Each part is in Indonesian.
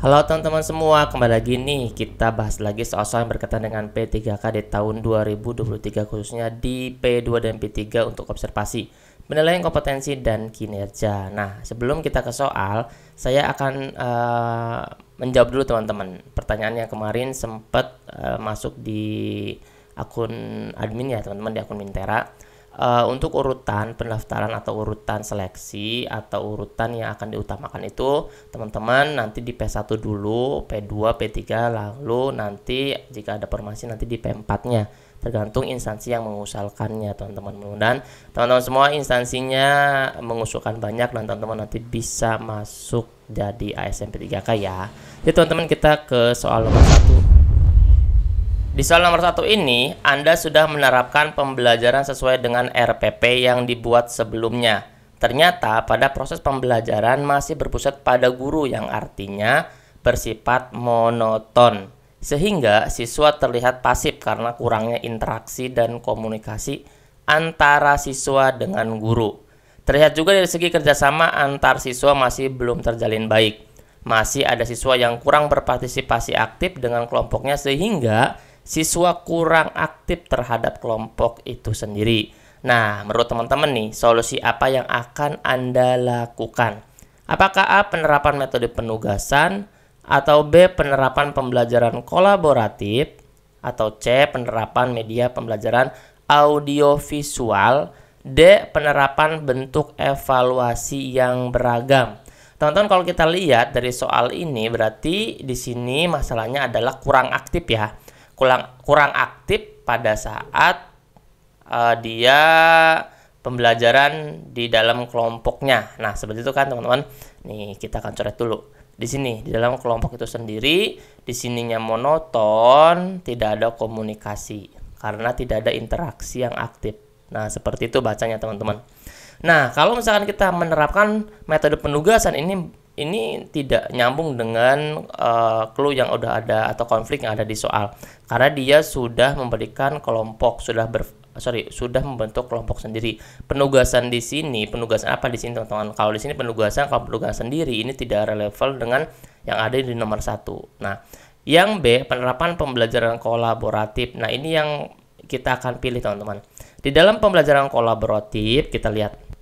Halo teman-teman semua, kembali lagi nih kita bahas lagi soal-soal yang berkaitan dengan P3K di tahun 2023 khususnya di P2 dan P3 untuk observasi, penilaian kompetensi dan kinerja. Nah, sebelum kita ke soal, saya akan menjawab dulu teman-teman. Pertanyaan yang kemarin sempat masuk di akun admin ya teman-teman, di akun Mintera. Untuk urutan pendaftaran atau urutan seleksi atau urutan yang akan diutamakan itu teman-teman nanti di P1 dulu, P2, P3, lalu nanti jika ada formasi nanti di P4-nya, tergantung instansi yang mengusulkannya teman-teman. Mudah-mudahan teman-teman semua instansinya mengusulkan banyak dan teman-teman nanti bisa masuk jadi ASN P3K ya. Jadi teman-teman kita ke soal nomor 1. Di soal nomor 1 ini, Anda sudah menerapkan pembelajaran sesuai dengan RPP yang dibuat sebelumnya. Ternyata pada proses pembelajaran masih berpusat pada guru yang artinya bersifat monoton. Sehingga siswa terlihat pasif karena kurangnya interaksi dan komunikasi antara siswa dengan guru. Terlihat juga dari segi kerjasama antar siswa masih belum terjalin baik. Masih ada siswa yang kurang berpartisipasi aktif dengan kelompoknya sehingga siswa kurang aktif terhadap kelompok itu sendiri. Nah, menurut teman-teman nih, solusi apa yang akan Anda lakukan? Apakah A. penerapan metode penugasan, atau B. penerapan pembelajaran kolaboratif, atau C. penerapan media pembelajaran audiovisual, D. penerapan bentuk evaluasi yang beragam. Teman-teman, kalau kita lihat dari soal ini berarti di sini masalahnya adalah kurang aktif ya. Kurang aktif pada saat dia pembelajaran di dalam kelompoknya. Nah, seperti itu kan teman-teman. Nih, kita akan coret dulu. Di sini, di dalam kelompok itu sendiri, di sininya monoton, tidak ada komunikasi karena tidak ada interaksi yang aktif. Nah, seperti itu bacanya teman-teman. Nah, kalau misalkan kita menerapkan metode penugasan ini tidak nyambung dengan clue yang udah ada atau konflik yang ada di soal, karena dia sudah memberikan kelompok, sudah membentuk kelompok sendiri. Penugasan di sini, penugasan apa di sini teman-teman? Kalau di sini penugasan, kalau penugasan sendiri ini tidak relevan dengan yang ada di nomor 1. Nah, yang B, penerapan pembelajaran kolaboratif. Nah, ini yang kita akan pilih teman-teman. Di dalam pembelajaran kolaboratif kita lihat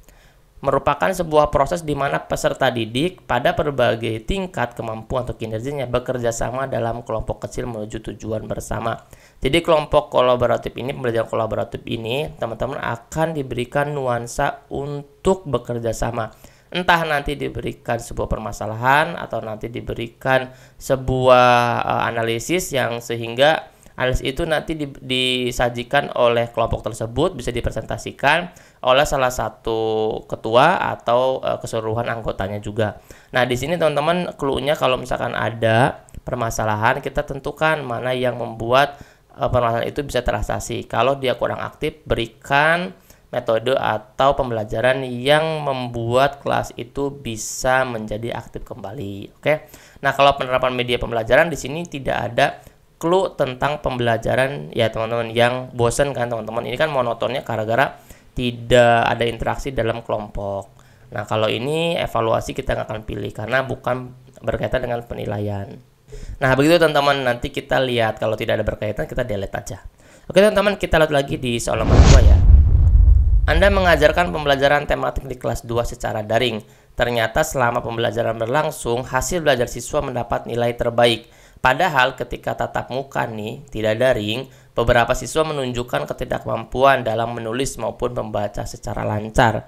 merupakan sebuah proses di mana peserta didik pada berbagai tingkat kemampuan atau kinerjanya bekerja sama dalam kelompok kecil menuju tujuan bersama. Jadi kelompok kolaboratif ini, pembelajaran kolaboratif ini, teman-teman akan diberikan nuansa untuk bekerja sama. Entah nanti diberikan sebuah permasalahan atau nanti diberikan sebuah analisis yang sehingga analisis itu nanti disajikan oleh kelompok tersebut, bisa dipresentasikan oleh salah satu ketua atau keseluruhan anggotanya juga. Nah, di sini teman-teman clue-nya kalau misalkan ada permasalahan, kita tentukan mana yang membuat permasalahan itu bisa teratasi. Kalau dia kurang aktif, berikan metode atau pembelajaran yang membuat kelas itu bisa menjadi aktif kembali. Oke. Nah, kalau penerapan media pembelajaran di sini tidak ada clue tentang pembelajaran ya teman-teman, yang bosan kan teman-teman. Ini kan monotonnya gara-gara tidak ada interaksi dalam kelompok. Nah, kalau ini evaluasi kita nggak akan pilih karena bukan berkaitan dengan penilaian. Nah, begitu teman-teman, nanti kita lihat kalau tidak ada berkaitan kita delete aja. Oke teman-teman, kita lihat lagi di soal nomor 2 ya. Anda mengajarkan pembelajaran tematik di kelas 2 secara daring. Ternyata selama pembelajaran berlangsung, hasil belajar siswa mendapat nilai terbaik. Padahal ketika tatap muka nih, tidak daring, beberapa siswa menunjukkan ketidakmampuan dalam menulis maupun membaca secara lancar.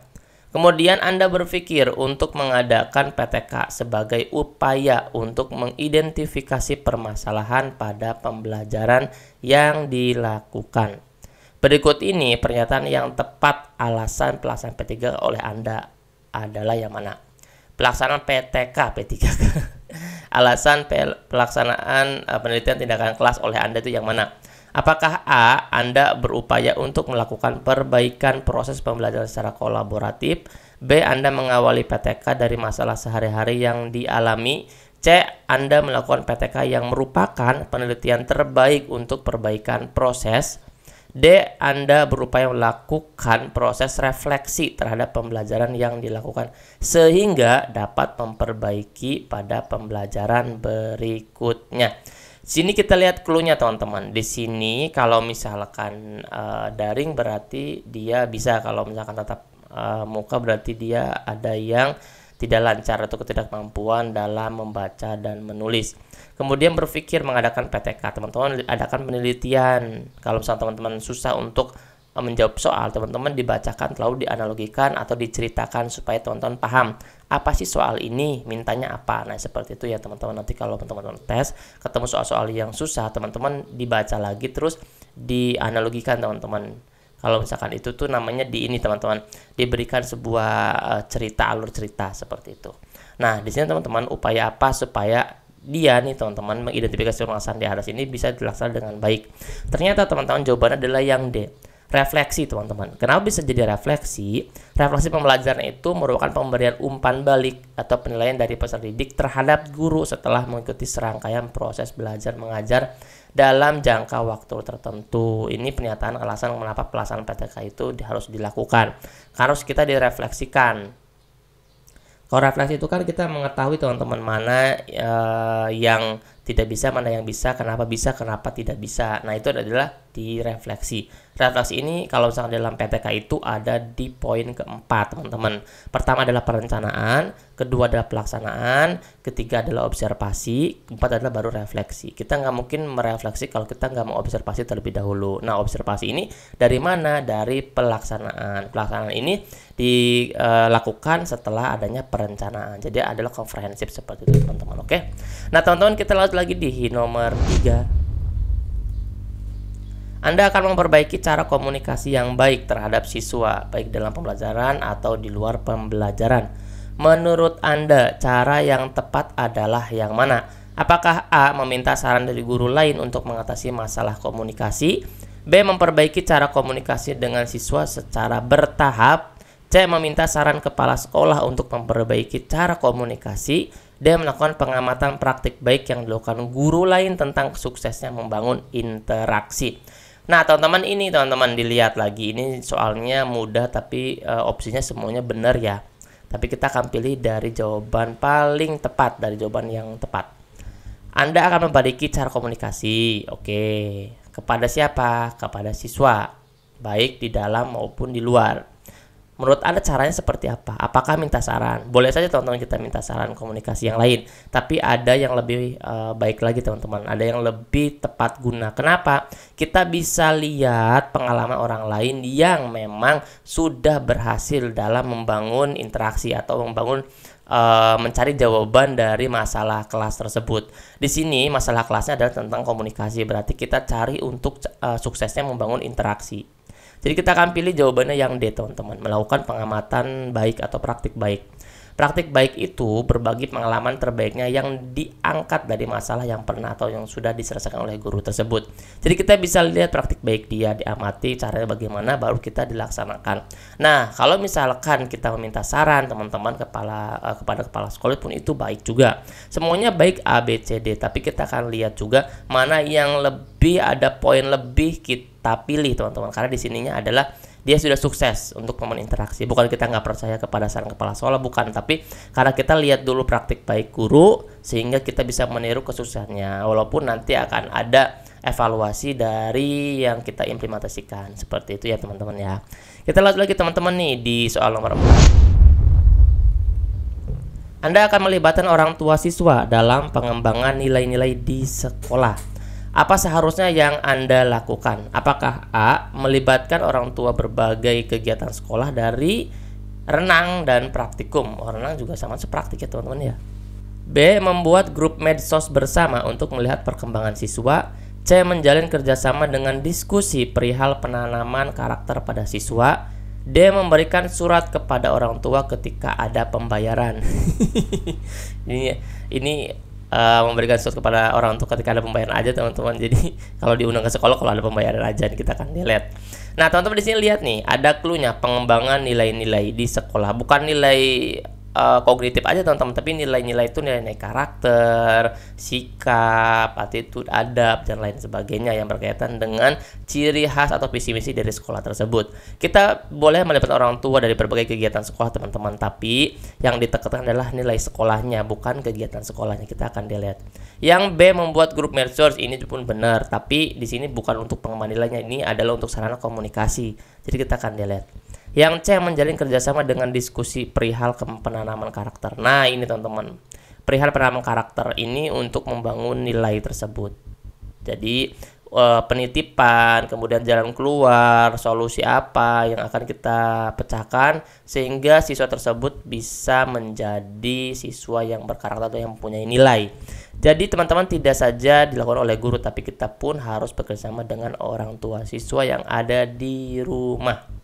Kemudian Anda berpikir untuk mengadakan PTK sebagai upaya untuk mengidentifikasi permasalahan pada pembelajaran yang dilakukan. Berikut ini pernyataan yang tepat alasan pelaksanaan P3K oleh Anda adalah yang mana? Pelaksanaan PTK, P3K. Alasan pelaksanaan penelitian tindakan kelas oleh Anda itu yang mana? Apakah A. Anda berupaya untuk melakukan perbaikan proses pembelajaran secara kolaboratif, B. Anda mengawali PTK dari masalah sehari-hari yang dialami, C. Anda melakukan PTK yang merupakan penelitian terbaik untuk perbaikan proses, D. Anda berupaya melakukan proses refleksi terhadap pembelajaran yang dilakukan sehingga dapat memperbaiki pada pembelajaran berikutnya. Sini kita lihat clue-nya teman-teman. Di sini kalau misalkan daring berarti dia bisa, kalau misalkan tatap muka berarti dia ada yang tidak lancar atau ketidakmampuan dalam membaca dan menulis. Kemudian berpikir mengadakan PTK, teman-teman adakan penelitian. Kalau misalnya teman-teman susah untuk menjawab soal, teman-teman dibacakan lalu dianalogikan atau diceritakan supaya teman-teman paham apa sih soal ini, mintanya apa. Nah seperti itu ya teman-teman. Nanti kalau teman-teman tes ketemu soal-soal yang susah, teman-teman dibaca lagi terus dianalogikan teman-teman. Kalau misalkan itu tuh namanya di ini teman-teman, diberikan sebuah cerita, alur cerita seperti itu. Nah di sini teman-teman upaya apa supaya dia nih teman-teman mengidentifikasi permasalahan di atas ini bisa dilaksanakan dengan baik. Ternyata teman-teman jawabannya adalah yang D, refleksi teman-teman. Kenapa bisa jadi refleksi? Refleksi pembelajaran itu merupakan pemberian umpan balik atau penilaian dari peserta didik terhadap guru setelah mengikuti serangkaian proses belajar mengajar dalam jangka waktu tertentu. Ini pernyataan alasan mengapa pelaksanaan PTK itu harus dilakukan. Harus kita direfleksikan. Kalau refleksi itu kan kita mengetahui teman-teman mana yang tidak bisa, mana yang bisa, kenapa tidak bisa. Nah itu adalah direfleksi. Refleksi ini kalau misalnya dalam PTK itu ada di poin keempat teman-teman. Pertama adalah perencanaan, kedua adalah pelaksanaan, ketiga adalah observasi, keempat adalah baru refleksi. Kita nggak mungkin merefleksi kalau kita nggak mau observasi terlebih dahulu. Nah observasi ini dari mana? Dari pelaksanaan. Pelaksanaan ini dilakukan setelah adanya perencanaan. Jadi adalah komprehensif seperti itu teman-teman. Oke. Nah teman-teman kita lanjut lagi di nomor 3. Anda akan memperbaiki cara komunikasi yang baik terhadap siswa, baik dalam pembelajaran atau di luar pembelajaran. Menurut Anda, cara yang tepat adalah yang mana? Apakah A. Meminta saran dari guru lain untuk mengatasi masalah komunikasi? B. Memperbaiki cara komunikasi dengan siswa secara bertahap? C. Meminta saran kepala sekolah untuk memperbaiki cara komunikasi? D. Melakukan pengamatan praktik baik yang dilakukan guru lain tentang suksesnya membangun interaksi. Nah teman-teman ini teman-teman dilihat lagi, ini soalnya mudah tapi opsinya semuanya benar ya. Tapi kita akan pilih dari jawaban paling tepat, dari jawaban yang tepat. Anda akan memperbaiki cara komunikasi, oke. Kepada siapa? Kepada siswa, baik di dalam maupun di luar. Menurut Anda caranya seperti apa? Apakah minta saran? Boleh saja teman-teman kita minta saran komunikasi yang lain. Tapi ada yang lebih baik lagi teman-teman. Ada yang lebih tepat guna. Kenapa? Kita bisa lihat pengalaman orang lain yang memang sudah berhasil dalam membangun interaksi atau membangun mencari jawaban dari masalah kelas tersebut. Di sini masalah kelasnya adalah tentang komunikasi. Berarti kita cari untuk suksesnya membangun interaksi. Jadi kita akan pilih jawabannya yang D teman-teman, melakukan pengamatan baik atau praktik baik. Praktik baik itu berbagi pengalaman terbaiknya yang diangkat dari masalah yang pernah atau yang sudah diselesaikan oleh guru tersebut. Jadi kita bisa lihat praktik baik dia, diamati caranya bagaimana, baru kita dilaksanakan. Nah kalau misalkan kita meminta saran teman-teman kepada kepala sekolah pun itu baik juga. Semuanya baik A, B, C, D, tapi kita akan lihat juga mana yang lebih ada poin lebih kita pilih teman-teman, karena di sininya adalah dia sudah sukses untuk membangun interaksi. Bukan kita nggak percaya kepada saran kepala sekolah, bukan, tapi karena kita lihat dulu praktik baik guru sehingga kita bisa meniru kesuksesannya, walaupun nanti akan ada evaluasi dari yang kita implementasikan. Seperti itu ya teman-teman ya. Kita lanjut lagi teman-teman nih di soal nomor 4. Anda akan melibatkan orang tua siswa dalam pengembangan nilai-nilai di sekolah. Apa seharusnya yang Anda lakukan? Apakah A. Melibatkan orang tua berbagai kegiatan sekolah dari renang dan praktikum. Renang juga sama sepraktik ya teman-teman ya. B. Membuat grup medsos bersama untuk melihat perkembangan siswa. C. Menjalin kerjasama dengan diskusi perihal penanaman karakter pada siswa. D. Memberikan surat kepada orang tua ketika ada pembayaran. ini memberikan surat kepada orang tua ketika ada pembayaran aja teman-teman. Jadi kalau diundang ke sekolah kalau ada pembayaran aja kita akan delete. Nah teman-teman di sini lihat nih ada clue-nya, pengembangan nilai-nilai di sekolah, bukan nilai kognitif aja teman-teman, tapi nilai-nilai itu nilai-nilai karakter, sikap, attitude, adab, dan lain sebagainya yang berkaitan dengan ciri khas atau visi misi dari sekolah tersebut. Kita boleh melibatkan orang tua dari berbagai kegiatan sekolah teman-teman, tapi yang ditekankan adalah nilai sekolahnya, bukan kegiatan sekolahnya. Kita akan dilihat. Yang B, membuat grup merge, ini pun benar, tapi di sini bukan untuk pengembangan nilainya, ini adalah untuk sarana komunikasi. Jadi kita akan dilihat. Yang C, menjalin kerjasama dengan diskusi perihal penanaman karakter. Nah ini teman-teman, perihal penanaman karakter ini untuk membangun nilai tersebut. Jadi penitipan, kemudian jalan keluar, solusi apa yang akan kita pecahkan sehingga siswa tersebut bisa menjadi siswa yang berkarakter atau yang mempunyai nilai. Jadi teman-teman tidak saja dilakukan oleh guru, tapi kita pun harus bekerjasama dengan orang tua siswa yang ada di rumah.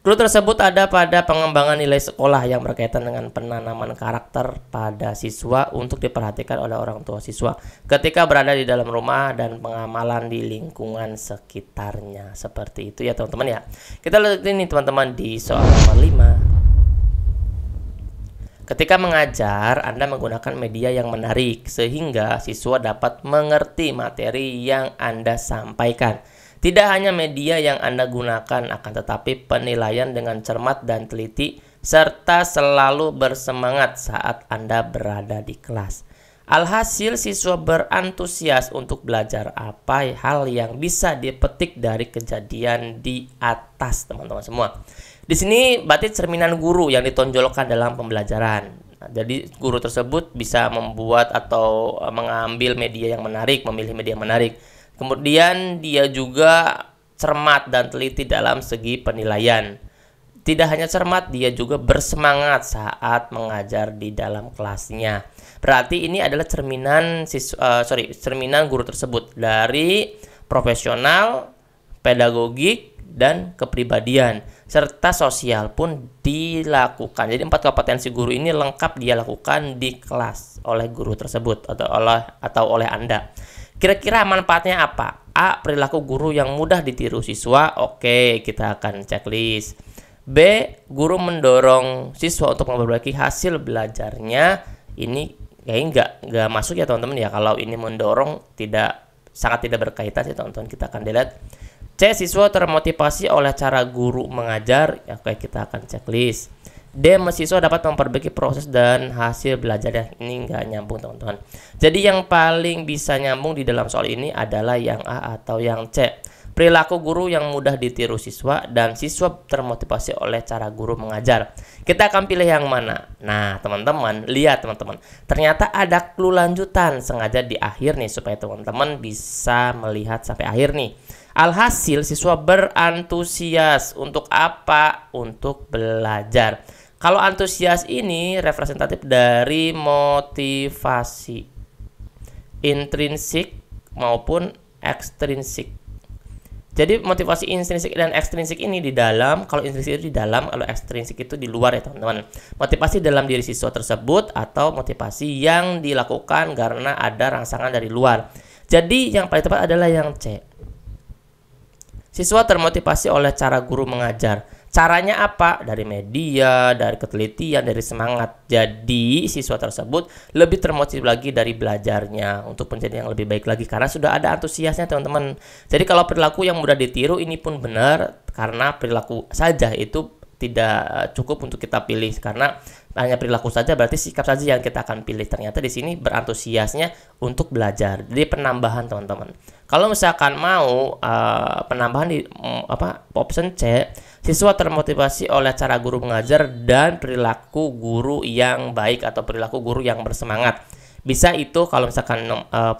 Clue tersebut ada pada pengembangan nilai sekolah yang berkaitan dengan penanaman karakter pada siswa untuk diperhatikan oleh orang tua siswa ketika berada di dalam rumah dan pengamalan di lingkungan sekitarnya. Seperti itu ya teman-teman ya. Kita lihat ini teman-teman di soal nomor 5. Ketika mengajar, Anda menggunakan media yang menarik sehingga siswa dapat mengerti materi yang Anda sampaikan. Tidak hanya media yang Anda gunakan, akan tetapi penilaian dengan cermat dan teliti, serta selalu bersemangat saat Anda berada di kelas. Alhasil, siswa berantusias untuk belajar apa hal yang bisa dipetik dari kejadian di atas, teman-teman semua. Di sini berarti cerminan guru yang ditonjolkan dalam pembelajaran. Jadi guru tersebut bisa membuat atau mengambil media yang menarik, memilih media yang menarik. Kemudian dia juga cermat dan teliti dalam segi penilaian. Tidak hanya cermat, dia juga bersemangat saat mengajar di dalam kelasnya. Berarti ini adalah cerminan guru tersebut dari profesional, pedagogik, dan kepribadian serta sosial pun dilakukan. Jadi 4 kompetensi guru ini lengkap dia lakukan di kelas oleh guru tersebut atau oleh Anda. Kira-kira manfaatnya apa? A, perilaku guru yang mudah ditiru siswa. Oke, kita akan checklist. B, guru mendorong siswa untuk memperbaiki hasil belajarnya. Ini kayaknya nggak masuk ya teman-teman ya. Kalau ini mendorong sangat tidak berkaitan sih teman-teman. Kita akan dilihat. C, siswa termotivasi oleh cara guru mengajar. Oke, kita akan checklist. D, siswa dapat memperbaiki proses dan hasil belajarnya. Ini nggak nyambung teman-teman. Jadi yang paling bisa nyambung di dalam soal ini adalah yang A atau yang C. Perilaku guru yang mudah ditiru siswa dan siswa termotivasi oleh cara guru mengajar. Kita akan pilih yang mana? Nah teman-teman, lihat teman-teman. Ternyata ada clue lanjutan sengaja di akhir nih supaya teman-teman bisa melihat sampai akhir nih. Alhasil siswa berantusias untuk apa? Untuk belajar. Kalau antusias ini representatif dari motivasi intrinsik maupun ekstrinsik. Jadi motivasi intrinsik dan ekstrinsik ini di dalam, kalau intrinsik itu di dalam, kalau ekstrinsik itu di luar ya teman-teman. Motivasi dalam diri siswa tersebut atau motivasi yang dilakukan karena ada rangsangan dari luar. Jadi yang paling tepat adalah yang C. Siswa termotivasi oleh cara guru mengajar. Caranya apa? Dari media, dari ketelitian, dari semangat. Jadi siswa tersebut lebih termotivasi lagi dari belajarnya untuk menjadi yang lebih baik lagi karena sudah ada antusiasnya teman-teman. Jadi kalau perilaku yang mudah ditiru ini pun benar karena perilaku saja itu tidak cukup untuk kita pilih karena hanya perilaku saja berarti sikap saja yang kita akan pilih. Ternyata di sini berantusiasnya untuk belajar. Jadi penambahan teman-teman. Kalau misalkan mau penambahan di option C, siswa termotivasi oleh cara guru mengajar dan perilaku guru yang baik atau perilaku guru yang bersemangat. Bisa itu kalau misalkan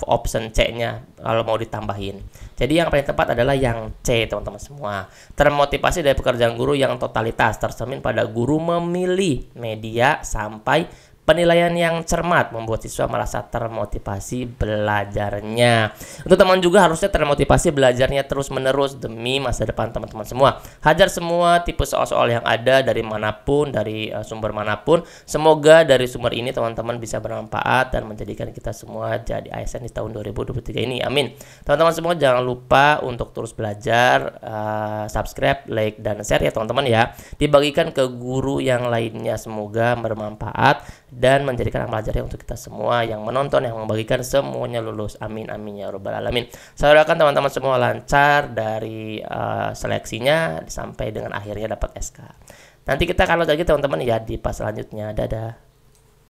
option C-nya kalau mau ditambahin. Jadi yang paling tepat adalah yang C teman-teman semua. Termotivasi dari pekerjaan guru yang totalitas tercermin pada guru memilih media sampai Penilaian yang cermat membuat siswa merasa termotivasi belajarnya. Untuk teman juga harusnya termotivasi belajarnya terus-menerus demi masa depan teman-teman semua. Hajar semua tipe soal-soal yang ada dari manapun, dari sumber manapun. Semoga dari sumber ini teman-teman bisa bermanfaat dan menjadikan kita semua jadi ASN di tahun 2023 ini. Amin. Teman-teman semua jangan lupa untuk terus belajar, subscribe, like, dan share ya teman-teman ya. Dibagikan ke guru yang lainnya, semoga bermanfaat dan menjadikan amal jariah untuk kita semua yang menonton, yang membagikan, semuanya lulus. Amin amin ya rabbal alamin. Saya doakan teman-teman semua lancar dari seleksinya sampai dengan akhirnya dapat SK. Nanti kita kalau lagi teman-teman ya di pas selanjutnya. Dadah.